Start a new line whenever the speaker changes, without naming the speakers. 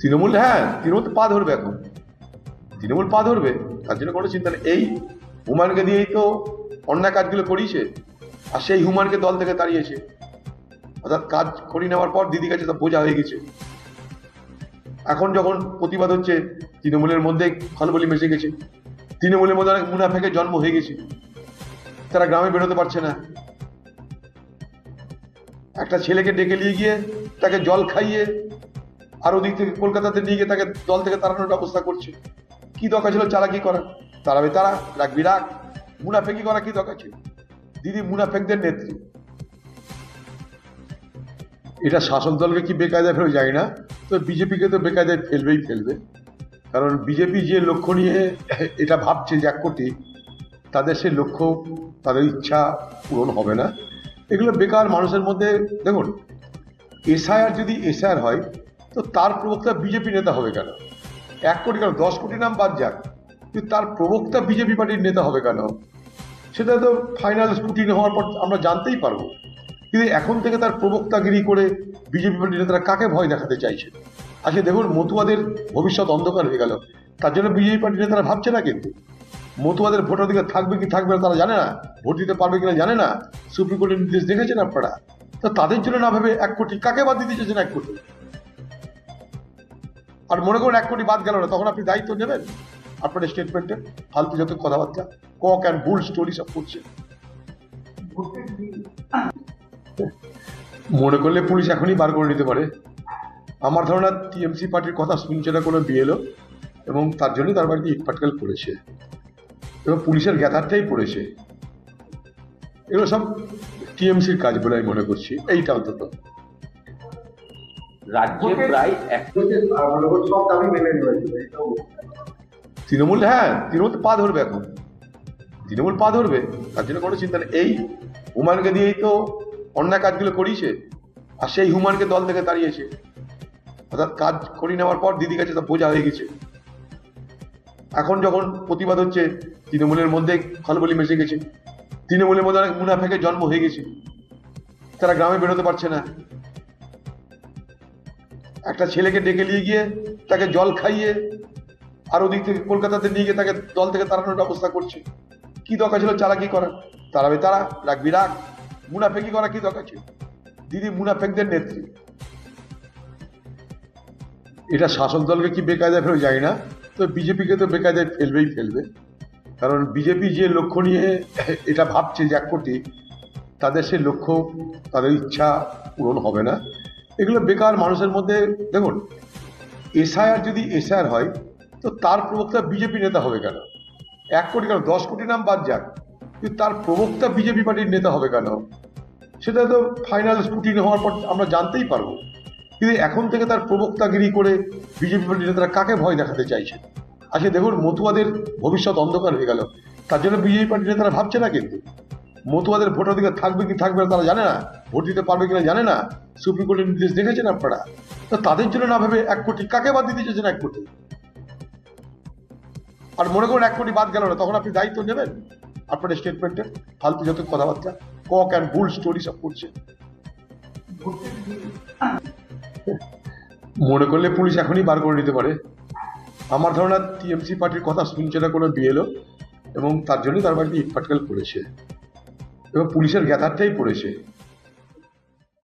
তৃণমূল, হ্যাঁ, তৃণমূল তো পা ধরবে এখন। তৃণমূল পা ধরবে, তার জন্য কোনো চিন্তা নেই। এই হুমায়ুনকে দিয়েই তো অন্যায় কাজগুলো করিয়েছে, আর সেই হুমায়ুনকে দল থেকে তাড়িয়েছে। অর্থাৎ কাজ করিয়ে নেওয়ার পর দিদির কাছে তা বোঝা হয়ে গেছে। এখন যখন প্রতিবাদ হচ্ছে, তৃণমূলের মধ্যে খলবলি মিশে গেছে, তৃণমূলের মধ্যে অনেক মুনাফেকের জন্ম হয়ে গেছে, তারা গ্রামে বেরোতে পারছে না। একটা ছেলেকে ডেকে নিয়ে গিয়ে তাকে জল খাইয়ে আর ওদিক থেকে কলকাতাতে নিয়ে গিয়ে তাকে দল থেকে তাড়ানোর ব্যবস্থা করছে। কি দরকার ছিল চালাকি করা? তাড়াবে তারা, রাখবি রাখ। মুনাফেকি করা কি দরকার ছিল? দিদি মুনাফেকদের নেত্রী। এটা শাসক দলকে কি বেকায়দায় ফেলবে জানি না, তো বিজেপিকে তো বেকায়দায় ফেলবেই ফেলবে। কারণ বিজেপি যে লক্ষ্য নিয়ে এটা ভাবছে যে 1 কোটি, তাদের সে লক্ষ্য, তাদের ইচ্ছা পূরণ হবে না। এগুলো বেকার মানুষের মধ্যে। দেখুন, এসআইআর যদি এসআইআর হয়, তো তার প্রবক্তা বিজেপি নেতা হবে কেন? 1 কোটি কেন, 10 কোটি নাম বাদ যাক, কিন্তু তার প্রবক্তা বিজেপি পার্টির নেতা হবে কেন? সেটা তো ফাইনাল স্ক্রুটিনি হওয়ার পর আমরা জানতেই পারবো। কিন্তু এখন থেকে তার প্রবক্তাগিরি করে বিজেপি পার্টির নেতারা কাকে ভয় দেখাতে চাইছে? আজকে দেখুন, মতুয়াদের ভবিষ্যৎ অন্ধকার হয়ে গেল। তার জন্য বিজেপি পার্টির নেতারা ভাবছে না, কিন্তু মতুয়াদের ভোটাধিকার থাকবে কি থাকবে না তারা জানে না, ভোট দিতে পারবে কিনা জানে না। সুপ্রিম কোর্টের নির্দেশ দেখেছেন আপনারা? তো তাদের জন্য না ভেবে 1 কোটি কাকে বাদ দিতে চাইছেন? 1 কোটি, আর মনে করুন 1 কোটি বাদ গেল না, তখন আপনি দায়িত্ব নেবেন আপনার স্টেটমেন্টে? ফালতু যত কথাবার্তা, কক অ্যান্ড বুল স্টোরি সব করছে। মনে করলে পুলিশ এখনই বার করে নিতে পারে। আমার ধারণা টিএমসি পার্টির কথা শুনছে না কোনো বিএলও, এবং তার জন্যই তার বাড়িতে ইটপাটকেল পড়েছে, এবং পুলিশের গ্যাথারটাই পড়েছে। এগুলো সব টিএমসির কাজ বলে আমি মনে করছি, এইটা অন্তত।
রাজ্যে প্রায়
তৃণমূল, হ্যাঁ, তৃণমূল তো পা ধরবে এখন। তৃণমূল পা ধরবে, তার জন্য কোনো চিন্তা নেই। এই হুমায়ুনকে দিয়েই তো অন্যায় কাজগুলো করিয়েছে, আর সেই হুমায়ুনকে দল থেকে তাড়িয়েছে। অর্থাৎ কাজ করিয়ে নেওয়ার পর দিদির কাছে তা বোঝা হয়ে গেছে। এখন যখন প্রতিবাদ হচ্ছে, তৃণমূলের মধ্যে খলবলি মিশে গেছে, তৃণমূলের মধ্যে অনেক মুনাফেকের জন্ম হয়ে গেছে, তারা গ্রামে বেরোতে পারছে না। একটা ছেলেকে ডেকে নিয়ে গিয়ে তাকে জল খাইয়ে আর ওদিক থেকে কলকাতাতে নিয়ে গিয়ে তাকে দল থেকে তাড়ানোর ব্যবস্থা করছে। কি দরকার ছিল চালাকি করা? তাড়াবে তারা, রাখবি রাখ। মুনাফেকি করা কি দরকার ছিল? দিদি মুনাফেকদের নেত্রী। এটা শাসক দলকে কি বেকায়দায় ফেলবে জানি না, তো বিজেপিকে তো বেকায়দায় ফেলবেই ফেলবে। কারণ বিজেপি যে লক্ষ্য নিয়ে এটা ভাবছে যে 1 কোটি, তাদের সে লক্ষ্য, তাদের ইচ্ছা পূরণ হবে না। এগুলো বেকার মানুষের মধ্যে। দেখুন, এসআইআর যদি এসআইআর হয়, তো তার প্রবক্তা বিজেপি নেতা হবে কেন? 1 কোটি কেন, 10 কোটি নাম বাদ যাক, কিন্তু তার প্রবক্তা বিজেপি পার্টির নেতা হবে কেন? সেটা তো ফাইনাল স্ক্রুটিনি হওয়ার পর আমরা জানতেই পারবো। কিন্তু এখন থেকে তার প্রবক্তাগিরি করে বিজেপি পার্টির নেতারা কাকে ভয় দেখাতে চাইছে? আজকে দেখুন, মতুয়াদের ভবিষ্যৎ অন্ধকার হয়ে গেল। তার জন্য বিজেপি পার্টির নেতারা ভাবছে না, কিন্তু মতুয়াদের ভোটাধিকার থাকবে কি থাকবে না তারা জানে না, ভোট দিতে পারবে কিনা জানে না। সুপ্রিম কোর্টের নির্দেশ দেখেছেন আপনারা? তো তাদের জন্য না ভেবে 1 কোটি কাকে বাদ দিতে চাইছেন? 1 কোটি, আর মনে করুন 1 কোটি বাদ গেল না, তখন আপনি দায়িত্ব নেবেন আপনার স্টেটমেন্টে? ফালতু যত কথাবার্তা, কক অ্যান্ড বুল স্টোরি সব করছে। মনে করলে পুলিশ এখনই বার করে নিতে পারে। আমার ধারণা টিএমসি পার্টির কথা শুনছে না কোনো বিএলও, এবং তার জন্যই তার বাড়িতে ইটপাটকেল পড়েছে, এবং পুলিশের গ্যাথারটাই পড়েছে।